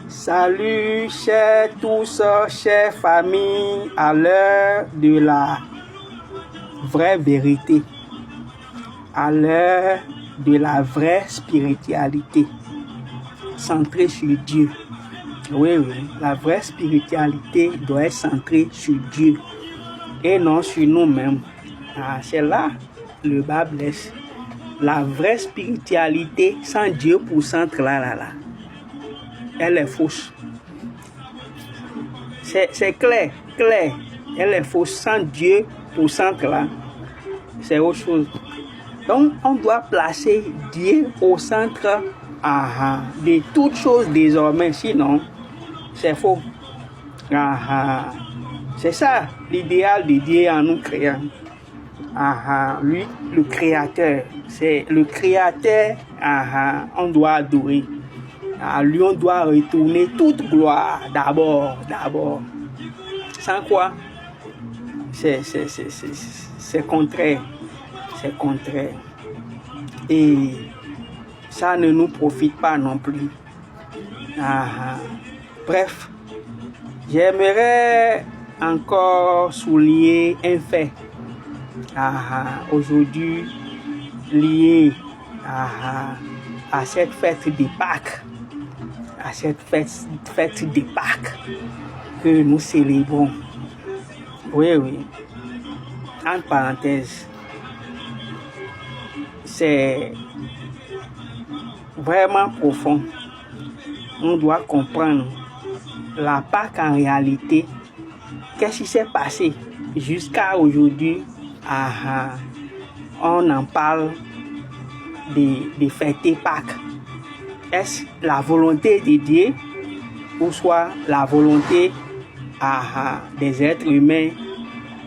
Salut, chers tous, chères familles, à l'heure de la vraie vérité, à l'heure de la vraie spiritualité, centrée sur Dieu. Oui, la vraie spiritualité doit être centrée sur Dieu et non sur nous-mêmes. C'est là le bas blesse. La vraie spiritualité sans Dieu pour centre là. Elle est fausse. C'est clair. Elle est fausse. Sans Dieu pour centre là, c'est autre chose. Donc, on doit placer Dieu au centre de toutes choses désormais. Sinon, c'est faux. C'est ça l'idéal de Dieu en nous créant. Lui, le créateur. C'est le créateur. On doit adorer. À lui, on doit retourner toute gloire d'abord. Sans quoi, c'est contraire. C'est contraire. Et ça ne nous profite pas non plus. Bref, j'aimerais encore souligner un fait. Aujourd'hui, lié à cette fête de Pâques. À cette fête de Pâques que nous célébrons. Oui. Entre parenthèses, c'est vraiment profond. On doit comprendre la Pâques en réalité. Qu'est-ce qui s'est passé jusqu'à aujourd'hui? On en parle de fêter Pâques. Est-ce la volonté de Dieu ou soit la volonté des êtres humains,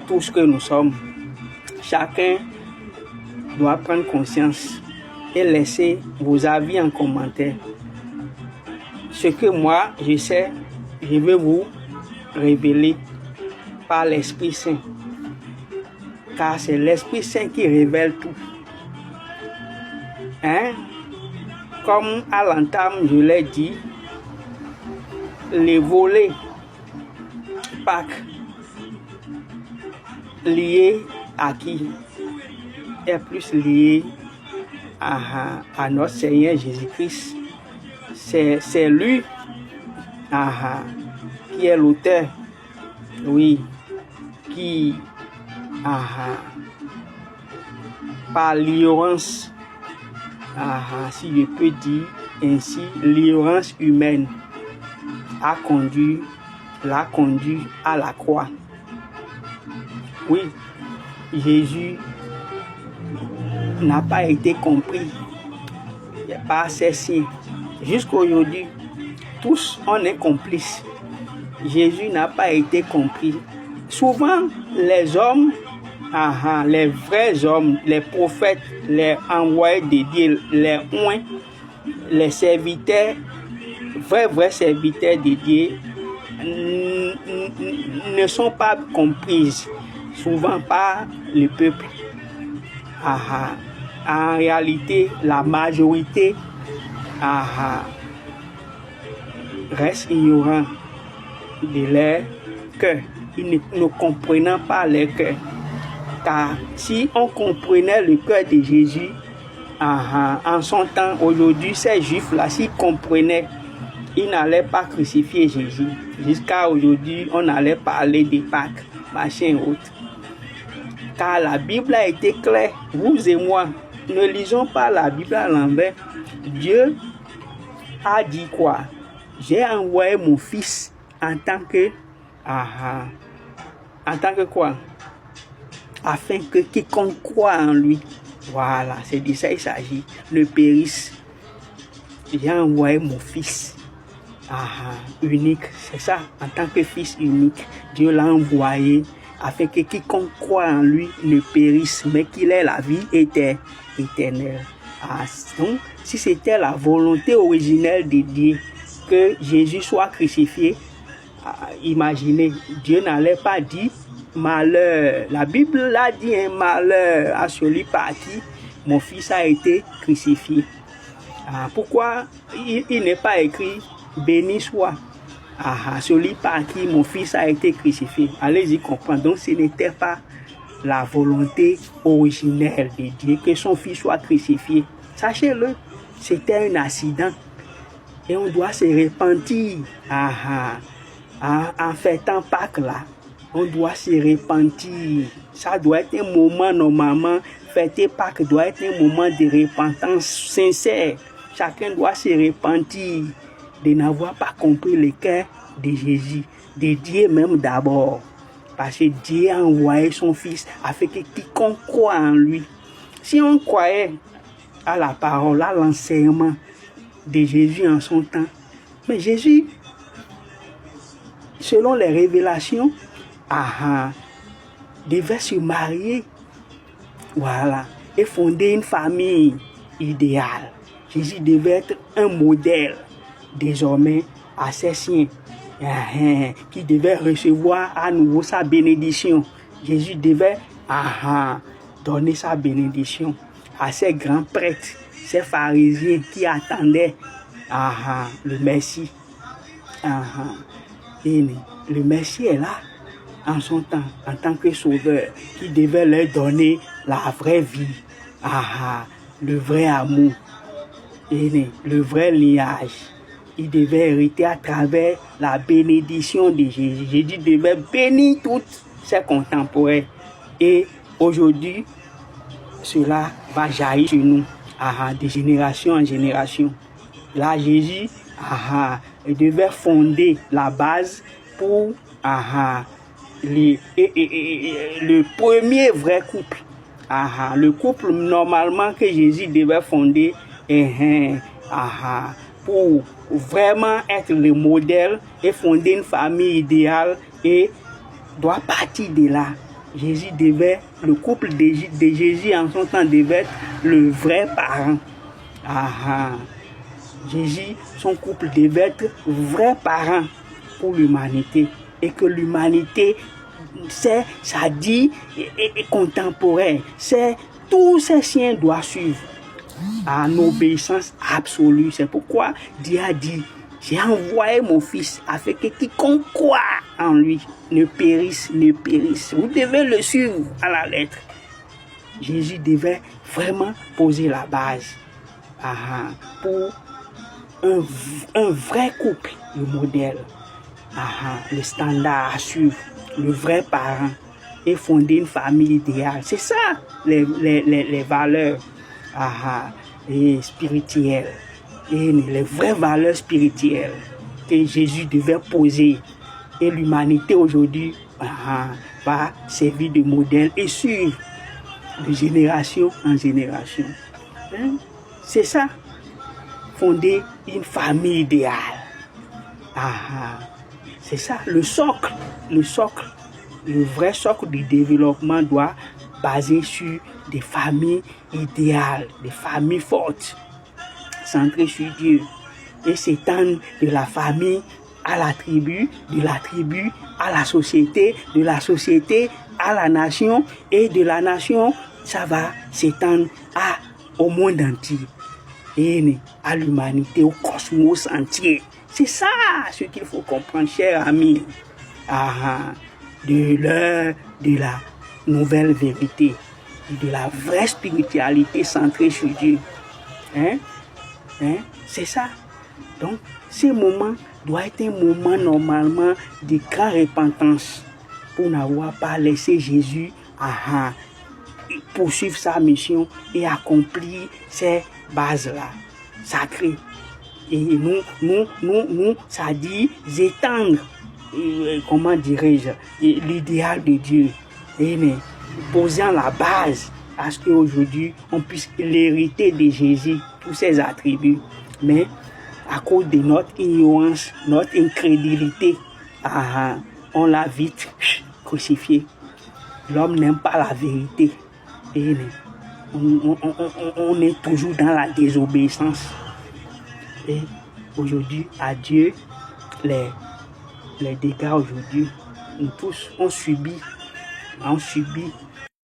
tout ce que nous sommes? Chacun doit prendre conscience et laisser vos avis en commentaire. Ce que moi, je sais, je vais vous révéler par l'Esprit Saint. Car c'est l'Esprit Saint qui révèle tout. Comme à l'entame, je l'ai dit, les volets Pâques liés à qui? Est plus lié à notre Seigneur Jésus-Christ. C'est lui qui est l'auteur, oui, qui par l'ignorance, si je peux dire ainsi, l'ignorance humaine l'a conduit à la croix. Oui, Jésus n'a pas été compris par ses siens. Jusqu'à aujourd'hui, tous on est complices. Jésus n'a pas été compris. Souvent, les hommes, les vrais hommes, les prophètes, les envoyés de Dieu, les oints, les serviteurs, vrais serviteurs de Dieu, ne sont pas comprises, souvent par le peuple. En réalité, la majorité reste ignorant de leur cœur. Ils ne comprennent pas leur cœur. Car si on comprenait le cœur de Jésus en son temps, aujourd'hui, ces juifs-là, s'ils comprenaient, ils n'allaient pas crucifier Jésus. Jusqu'à aujourd'hui, on allait parler de Pâques, machin autre. Car la Bible a été claire. Vous et moi, ne lisons pas la Bible à l'envers. Dieu a dit quoi? J'ai envoyé mon fils en tant que quoi? Afin que quiconque croit en lui, voilà, c'est de ça il s'agit, ne périsse. J'ai envoyé mon fils unique, c'est ça, en tant que fils unique, Dieu l'a envoyé afin que quiconque croit en lui ne périsse, mais qu'il ait la vie éternelle. Donc, si c'était la volonté originelle de Dieu que Jésus soit crucifié, imaginez, Dieu n'allait pas dire malheur. La Bible l'a dit, un malheur à celui par qui mon fils a été crucifié. Pourquoi il n'est pas écrit béni soit celui par qui mon fils a été crucifié? Allez-y comprendre. Donc ce n'était pas la volonté originelle de Dieu que son fils soit crucifié. Sachez-le, c'était un accident. Et on doit se repentir en fêtant Pâques là. On doit se repentir. Ça doit être un moment normalement. Fêter Pâques doit être un moment de repentance sincère. Chacun doit se repentir de n'avoir pas compris le cœur de Jésus, de Dieu même d'abord. Parce que Dieu a envoyé son Fils afin que quiconque croit en lui. Si on croyait à la parole, à l'enseignement de Jésus en son temps, mais Jésus, selon les révélations, devait se marier, voilà, et fonder une famille idéale. Jésus devait être un modèle désormais à ses siens, qui devait recevoir à nouveau sa bénédiction. Jésus devait donner sa bénédiction à ses grands prêtres, ces pharisiens qui attendaient le Messie. Et le Messie est là en son temps, en tant que sauveur, qui devait leur donner la vraie vie, le vrai amour, et le vrai liage. Il devait hériter à travers la bénédiction de Jésus. Jésus devait bénir tous ses contemporains. Et aujourd'hui, cela va jaillir sur nous, de génération en génération. Là, Jésus il devait fonder la base pour le premier vrai couple. Le couple normalement que Jésus devait fonder pour vraiment être le modèle et fonder une famille idéale, et doit partir de là. Jésus devait, le couple de Jésus en son temps devait être le vrai parent. Jésus, son couple devait être vrai parent pour l'humanité, et que l'humanité, c'est, ça dit, est contemporain, c'est tous ces siens doivent suivre en obéissance absolue. C'est pourquoi Dieu a dit, j'ai envoyé mon fils afin que quiconque croit en lui ne périsse. Vous devez le suivre à la lettre. Jésus devait vraiment poser la base pour un vrai couple, le modèle, le standard à suivre, le vrai parent, et fonder une famille idéale. C'est ça les valeurs et spirituelles, et les vraies valeurs spirituelles que Jésus devait poser. Et l'humanité aujourd'hui va servir de modèle et suivre de génération en génération. C'est ça, fonder une famille idéale. C'est ça, le socle, le vrai socle du développement doit baser sur des familles idéales, des familles fortes, centrées sur Dieu, et s'étendre de la famille à la tribu, de la tribu à la société, de la société à la nation, et de la nation, ça va s'étendre au monde entier, et à l'humanité, au cosmos entier. C'est ça ce qu'il faut comprendre, chers amis, de la nouvelle vérité, de la vraie spiritualité centrée sur Dieu. C'est ça. Donc, ce moment doit être un moment normalement de grande repentance pour n'avoir pas laissé Jésus poursuivre sa mission et accomplir ces bases-là sacrées. Et nous, ça dit étendre, comment dirais-je, l'idéal de Dieu, et posant la base à ce qu'aujourd'hui on puisse l'hériter de Jésus, tous ses attributs. Mais à cause de notre ignorance, notre incrédulité, on l'a vite crucifié. L'homme n'aime pas la vérité. Et on est toujours dans la désobéissance. Et aujourd'hui, à Dieu, les dégâts aujourd'hui, nous tous, on subit ont subi